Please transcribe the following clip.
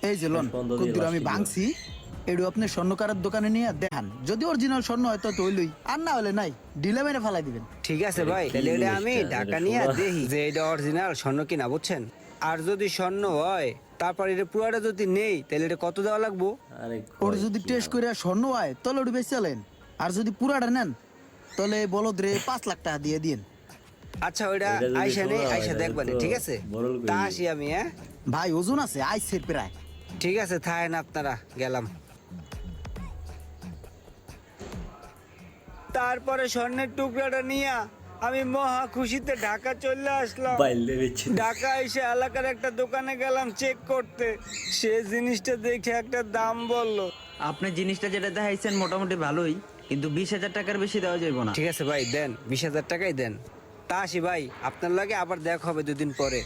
এই যে লোন কুদ্দুর আমি ভাঙছি, এডু আপনি স্বর্ণকারের দোকানে নিয়ে দেখান, যদি অরিজিনাল স্বর্ণ হয় তো হইলই, আর না হলে নাই, ডিলে মেরে ফেলাই দিবেন। ঠিক আছে ভাই, কি তাহলে এটা আমি জিনিসটা? ঢাকা এটা নিয়ে সোনা? দেখি যে এটা অরিজিনাল স্বর্ণ কিনা, বুঝছেন? আর যদি স্বর্ণ হয়, তারপর এটা পুরাটা যদি নেই, তাহলে এটা কত দেওয়া লাগবো? আরে ওর কয় যদি কি টেস্ট করে স্বর্ণ হয় তাহলে ওটা বেশি চালেন, আর যদি পুরাটা নেন তাহলে বলদ রে 5 লাখ টাকা দিয়ে দিন। আচ্ছা, ওইটা এটা যদি আইসা নেই, সোনা হয়, আইসা তাহলে দেখবানি, তো ঠিক আছে? বড়লোক হয়ে তা যাবে। আসি আমি, হ্যাঁ? ভাই ওজন আছে আইসের প্রায়। ঠিক আছে, থাকেন আপনারা, গেলাম। তারপরে স্বর্ণের টুকরাটা নিয়ে আমি মহা খুশিতে ঢাকা চলে আসলাম। বাইলে বেচে ঢাকা এসে এলাকার একটা দোকানে গেলাম চেক করতে, সে জিনিসটা দেখে একটা দাম বললো। আপনি জিনিসটা যেটা দেখাইছেন মোটামুটি ভালোই, কিন্তু 20,000 টাকার বেশি দেওয়া যাবে না। ঠিক আছে ভাই, দেন 20,000 টাকাই দেন। তা আসি ভাই, আপনার লাগে আবার দেখা হবে 2 দিন পরে।